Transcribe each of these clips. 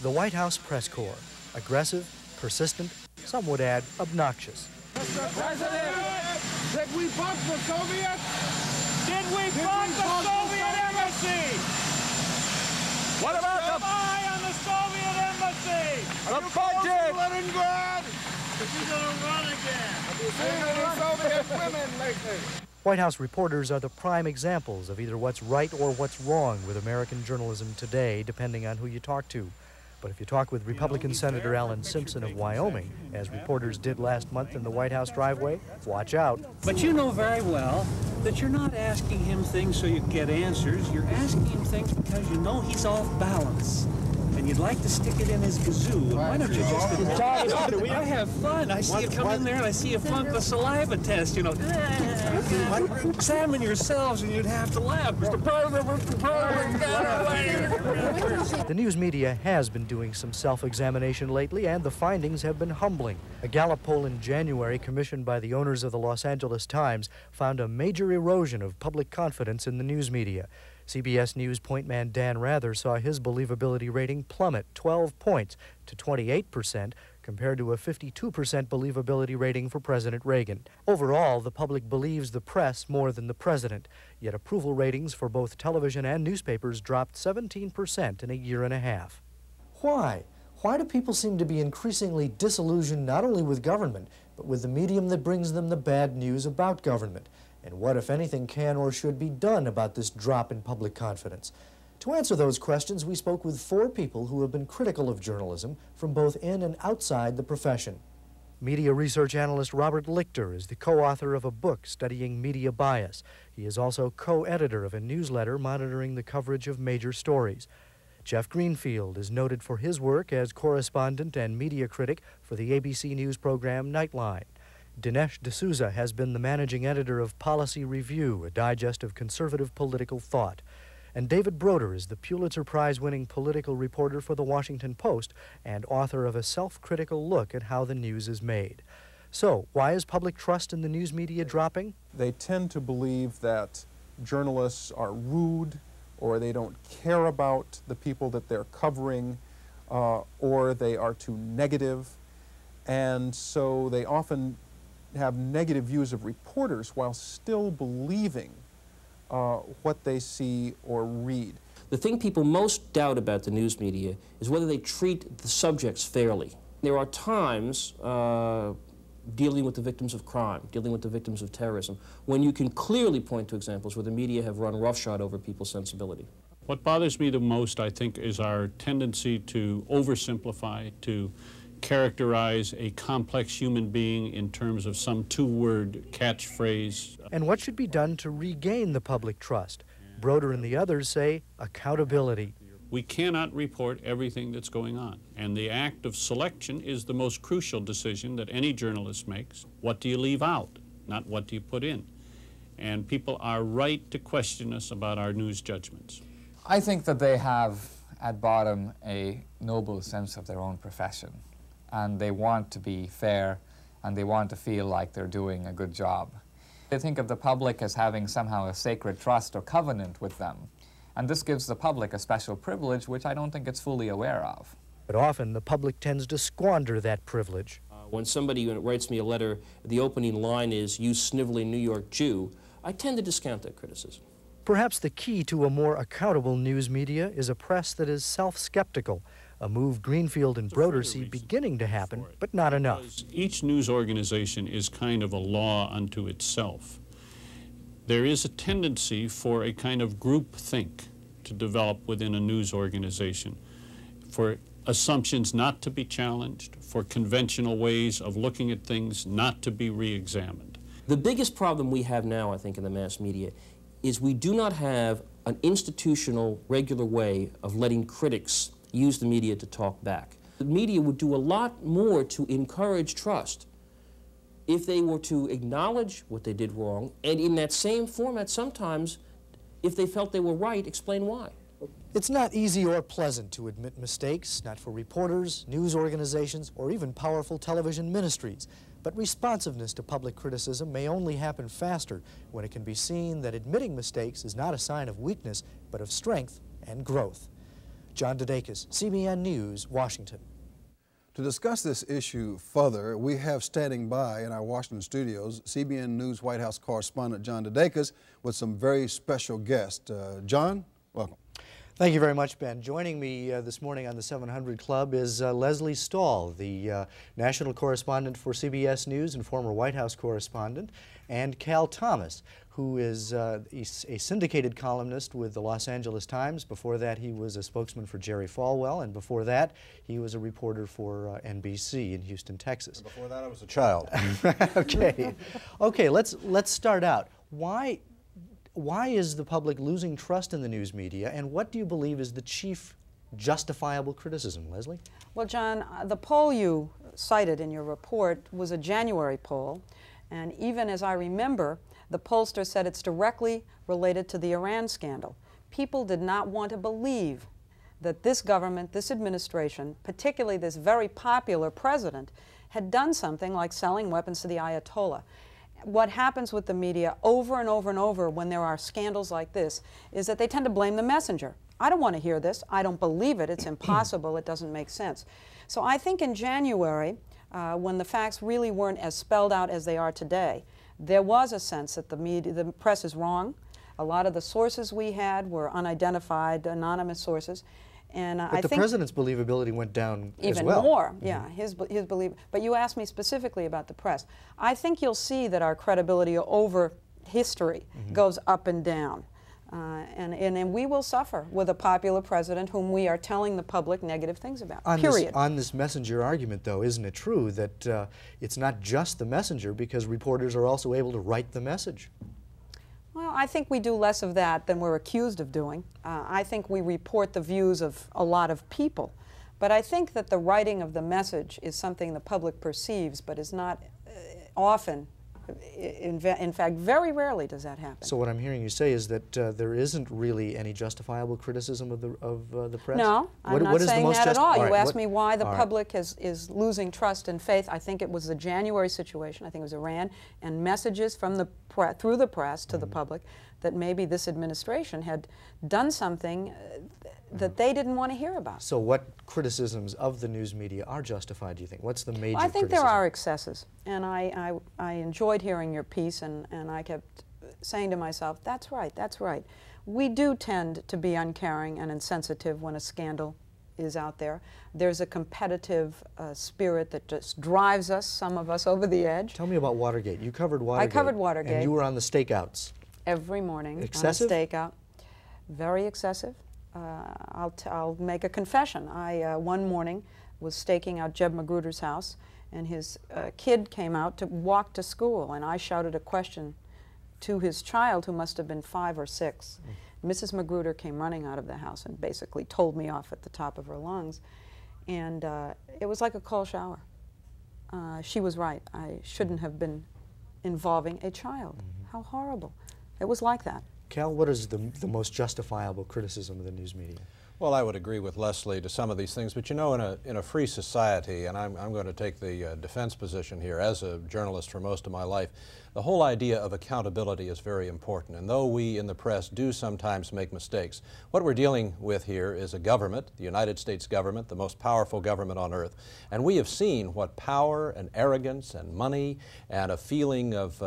The White House press corps, aggressive, persistent, some would add obnoxious. Mr. President, did we bump the Soviets? Did we bump the Soviet embassy? What about the spy on the Soviet embassy? The budget? Leningrad? She's gonna run again. Have you seen any Soviet women lately? White House reporters are the prime examples of either what's right or what's wrong with American journalism today, depending on who you talk to. But if you talk with Republican Senator Alan Simpson of Wyoming, as reporters did last month in the White House driveway, watch out. But you know very well that you're not asking him things so you get answers. You're asking him things because you know he's off balance. And you'd like to stick it in his kazoo. Why don't you just I have fun. I see you come in there and I see you flunk the saliva test, you know. Examine yourselves and you'd have to laugh. Mr. President, Mr. President. The news media has been doing some self-examination lately, and the findings have been humbling. A Gallup poll in January commissioned by the owners of the Los Angeles Times found a major erosion of public confidence in the news media. CBS News point man Dan Rather saw his believability rating plummet 12 points to 28%, compared to a 52% believability rating for President Reagan. Overall, the public believes the press more than the president, yet approval ratings for both television and newspapers dropped 17% in a year and a half. Why? Why do people seem to be increasingly disillusioned not only with government, but with the medium that brings them the bad news about government? And what, if anything, can or should be done about this drop in public confidence? To answer those questions, we spoke with 4 people who have been critical of journalism from both in and outside the profession. Media research analyst Robert Lichter is the co-author of a book studying media bias. He is also co-editor of a newsletter monitoring the coverage of major stories. Jeff Greenfield is noted for his work as correspondent and media critic for the ABC News program Nightline. Dinesh D'Souza has been the managing editor of Policy Review, a digest of conservative political thought. And David Broder is the Pulitzer Prize-winning political reporter for The Washington Post and author of a self-critical look at how the news is made. So, why is public trust in the news media dropping? They tend to believe that journalists are rude, or they don't care about the people that they're covering, or they are too negative, and so they often have negative views of reporters while still believing what they see or read. The thing people most doubt about the news media is whether they treat the subjects fairly. There are times dealing with the victims of crime, dealing with the victims of terrorism, when you can clearly point to examples where the media have run roughshod over people's sensibility. What bothers me the most, I think, is our tendency to oversimplify, to characterize a complex human being in terms of some 2-word catchphrase. And what should be done to regain the public trust? Broder and the others say accountability. We cannot report everything that's going on, and the act of selection is the most crucial decision that any journalist makes. What do you leave out, not what do you put in? And people are right to question us about our news judgments. I think that they have, at bottom, a noble sense of their own profession. And they want to be fair, and they want to feel like they're doing a good job. They think of the public as having somehow a sacred trust or covenant with them. And this gives the public a special privilege which I don't think it's fully aware of. But often the public tends to squander that privilege. When somebody writes me a letter, the opening line is, "You sniveling New York Jew," I tend to discount that criticism. Perhaps the key to a more accountable news media is a press that is self-skeptical, a move Greenfield and Broder see beginning to happen, but not enough. Each news organization is kind of a law unto itself. There is a tendency for a kind of groupthink to develop within a news organization, for assumptions not to be challenged, for conventional ways of looking at things not to be re-examined. The biggest problem we have now, I think, in the mass media is we do not have an institutional, regular way of letting critics use the media to talk back. The media would do a lot more to encourage trust if they were to acknowledge what they did wrong, and in that same format, sometimes, if they felt they were right, explain why. It's not easy or pleasant to admit mistakes, not for reporters, news organizations, or even powerful television ministries. But responsiveness to public criticism may only happen faster when it can be seen that admitting mistakes is not a sign of weakness, but of strength and growth. John DeDakis, CBN News, Washington. To discuss this issue further, we have standing by in our Washington studios CBN News White House correspondent John DeDakis with some very special guests. John, welcome. Thank you very much, Ben. Joining me this morning on the 700 Club is Lesley Stahl, the national correspondent for CBS News and former White House correspondent, and Cal Thomas, who is a syndicated columnist with the Los Angeles Times. Before that, he was a spokesman for Jerry Falwell, and before that, he was a reporter for NBC in Houston, Texas. And before that, I was a child. Okay, let's start out. Why is the public losing trust in the news media, and what do you believe is the chief justifiable criticism, Lesley? Well, John, the poll you cited in your report was a January poll, and even as I remember, the pollster said it's directly related to the Iran scandal. People did not want to believe that this government, this administration, particularly this very popular president, had done something like selling weapons to the Ayatollah. What happens with the media over and over and over when there are scandals like this is that they tend to blame the messenger. I don't want to hear this. I don't believe it. It's impossible. It doesn't make sense. So I think in January, when the facts really weren't as spelled out as they are today, there was a sense that the press is wrong. A lot of the sources we had were unidentified, anonymous sources. And but the president's believability went down even as well. more, yeah, his belief. But you asked me specifically about the press. I think you'll see that our credibility over history goes up and down. And we will suffer with a popular president whom we are telling the public negative things about, period. On this messenger argument, though, isn't it true that it's not just the messenger, because reporters are also able to write the message? Well, I think we do less of that than we're accused of doing. I think we report the views of a lot of people. But I think that the writing of the message is something the public perceives, but is not often. In fact, very rarely does that happen. So what I'm hearing you say is that there isn't really any justifiable criticism of the press? No, I'm not saying that at all. You asked me why the public is losing trust and faith. I think it was the January situation. I think it was Iran and messages from through the press to the public that maybe this administration had done something that they didn't want to hear about. So what criticisms of the news media are justified, do you think? What's the major I think criticism? there are excesses. And I enjoyed hearing your piece, and I kept saying to myself, that's right, that's right. We do tend to be uncaring and insensitive when a scandal is out there. There's a competitive spirit that just drives us, some of us, over the edge. Tell me about Watergate. You covered Watergate. I covered Watergate. And you were on the stakeouts. Every morning. Excessive? On a stakeout. Very excessive. I'll make a confession. I, one morning, was staking out Jeb Magruder's house, and his kid came out to walk to school, and I shouted a question to his child, who must have been 5 or 6. Mrs. Magruder came running out of the house and basically told me off at the top of her lungs. And it was like a cold shower. She was right. I shouldn't have been involving a child. How horrible. It was like that. Cal, what is the most justifiable criticism of the news media? Well, I would agree with Lesley to some of these things, but you know, in a free society, and I'm going to take the defense position here as a journalist for most of my life, the whole idea of accountability is very important. And though we in the press do sometimes make mistakes, what we're dealing with here is a government, the United States government, the most powerful government on earth. And we have seen what power and arrogance and money and a feeling of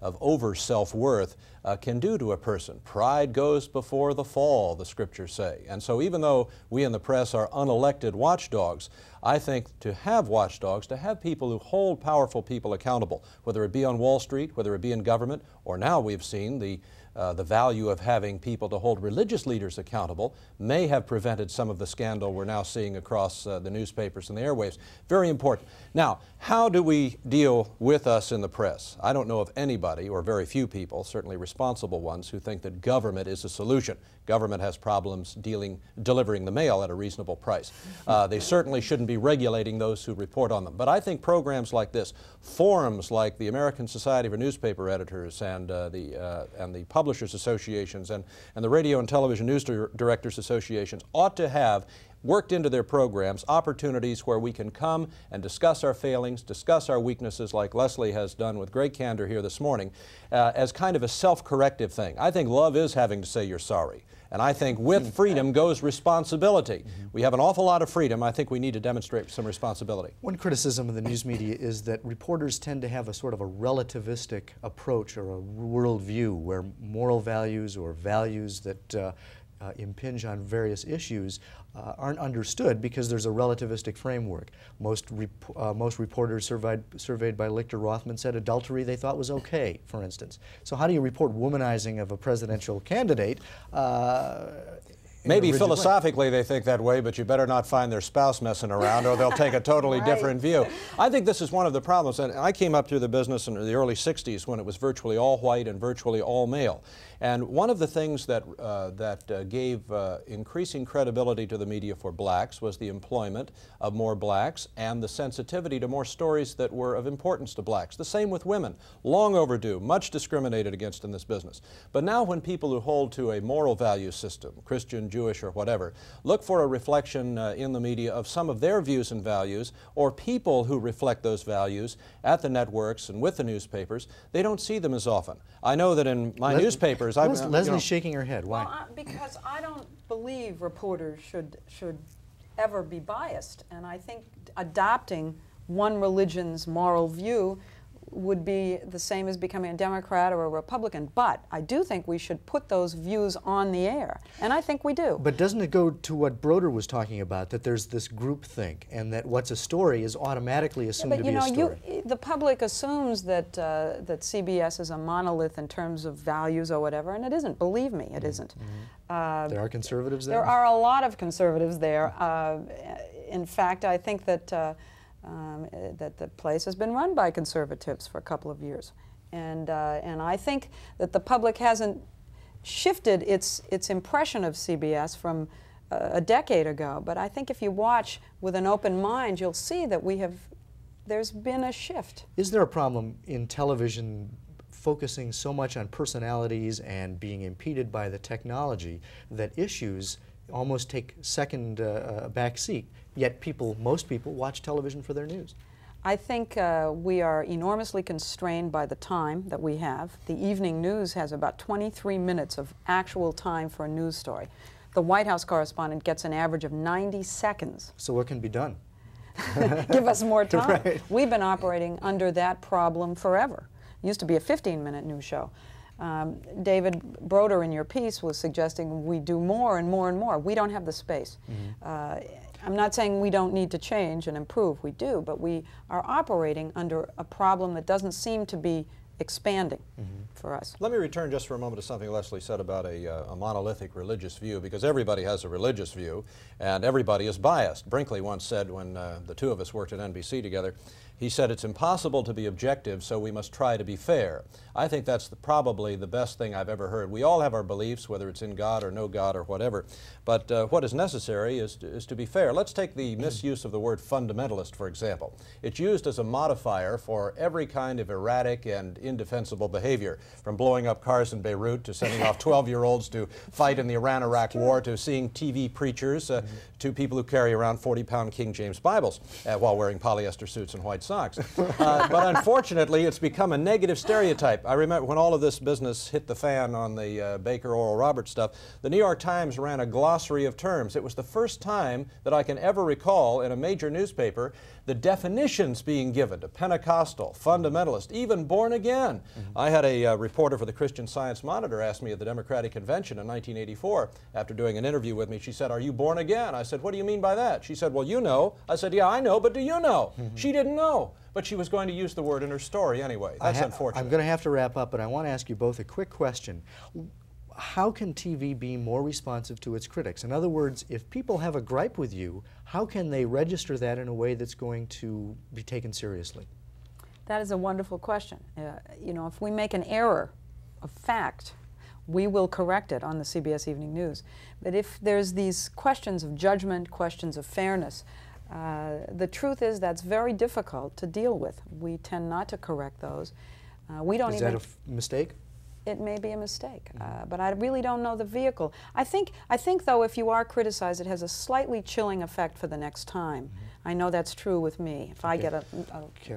over self-worth can do to a person. Pride goes before the fall, the scriptures say. And so even though we in the press are unelected watchdogs, I think to have watchdogs, to have people who hold powerful people accountable, whether it be on Wall Street, whether it be in government, or now we've seen the value of having people to hold religious leaders accountable, may have prevented some of the scandal we're now seeing across the newspapers and the airwaves. Very important. Now, how do we deal with us in the press? I don't know of anybody, or very few people, certainly responsible ones, who think that government is a solution. Government has problems delivering the mail at a reasonable price. They certainly shouldn't be regulating those who report on them. But I think programs like this, forums like the American Society for Newspaper Editors and the Publishers Associations and the Radio and Television News Directors Associations ought to have worked into their programs opportunities where we can come and discuss our failings, discuss our weaknesses, like Lesley has done with great candor here this morning, as kind of a self-corrective thing. I think love is having to say you're sorry. And I think with freedom goes responsibility. We have an awful lot of freedom. I think we need to demonstrate some responsibility. One criticism of the news media is that reporters tend to have a sort of a relativistic approach or a worldview where moral values or values that impinge on various issues aren't understood because there's a relativistic framework. Most reporters surveyed by Lichter Rothman said adultery they thought was okay, for instance. So how do you report womanizing of a presidential candidate? Maybe philosophically they think that way, but you better not find their spouse messing around or they'll take a totally different view. I think this is one of the problems, and I came up through the business in the early 60s when it was virtually all white and virtually all male. And one of the things that, gave increasing credibility to the media for blacks was the employment of more blacks and the sensitivity to more stories that were of importance to blacks. The same with women. Long overdue, much discriminated against in this business. But now when people who hold to a moral value system, Christian, Jewish, or whatever, look for a reflection in the media of some of their views and values, or people who reflect those values at the networks and with the newspapers, they don't see them as often. I know that in my newspapers, Lesley's shaking her head. Why? Well, because I don't believe reporters should ever be biased, and I think adopting one religion's moral view would be the same as becoming a Democrat or a Republican. But I do think we should put those views on the air, and I think we do. But doesn't it go to what Broder was talking about, that there's this groupthink, and that what's a story is automatically assumed to be a story? The public assumes that that CBS is a monolith in terms of values or whatever, and it isn't. Believe me, it isn't. There are conservatives there? There are a lot of conservatives there. In fact, I think that that the place has been run by conservatives for a couple of years, and I think that the public hasn't shifted its impression of CBS from a decade ago. But I think if you watch with an open mind, you'll see that there's been a shift. Is there a problem in television focusing so much on personalities and being impeded by the technology that issues almost take back seat? Yet most people watch television for their news. I think we are enormously constrained by the time that we have. The evening news has about 23 minutes of actual time for a news story. The White House correspondent gets an average of 90 seconds. So what can be done? Give us more time. Right. We've been operating under that problem forever. It used to be a 15-minute news show. David Broder, in your piece, was suggesting we do more and more and more. We don't have the space. I'm not saying we don't need to change and improve. We do, but we are operating under a problem that doesn't seem to be expanding for us. Let me return just for a moment to something Lesley said about a monolithic religious view, because everybody has a religious view and everybody is biased. Brinkley once said, when the two of us worked at NBC together, he said, "It's impossible to be objective, so we must try to be fair." I think that's probably the best thing I've ever heard. We all have our beliefs, whether it's in God or no God or whatever, but what is necessary is to be fair. Let's take the misuse of the word fundamentalist, for example. It's used as a modifier for every kind of erratic and indefensible behavior, from blowing up cars in Beirut to sending off 12-year-olds to fight in the Iran-Iraq war, to seeing TV preachers, to people who carry around 40-pound King James Bibles while wearing polyester suits and white socks. But unfortunately, it's become a negative stereotype. I remember when all of this business hit the fan on the Baker Oral Roberts stuff, the New York Times ran a glossary of terms. It was the first time that I can ever recall in a major newspaper the definitions being given to Pentecostal, fundamentalist, even born again. I had a reporter for the Christian Science Monitor ask me at the Democratic Convention in 1984, after doing an interview with me, she said, "Are you born again?" I said, "What do you mean by that?" She said, "Well, you know." I said, "Yeah, I know, but do you know?" She didn't know, but she was going to use the word in her story anyway. That's unfortunate. I'm going to have to wrap up, but I want to ask you both a quick question. How can TV be more responsive to its critics? In other words, if people have a gripe with you, how can they register that in a way that's going to be taken seriously? That is a wonderful question. You know, if we make an error of fact, we will correct it on the CBS Evening News. But if there's these questions of judgment, questions of fairness, the truth is that's very difficult to deal with. We tend not to correct those. We don't Is even. that a mistake? it may be a mistake. But I really don't know the vehicle. I think though, if you are criticized, it has a slightly chilling effect for the next time. I know that's true with me. If I get a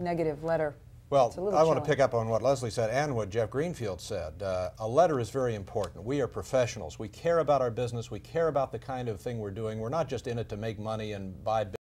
negative letter, well, it's a little I want to chilling. pick up on what Lesley said and what Jeff Greenfield said. A letter is very important. We are professionals. We care about our business. We care about the kind of thing we're doing. We're not just in it to make money and buy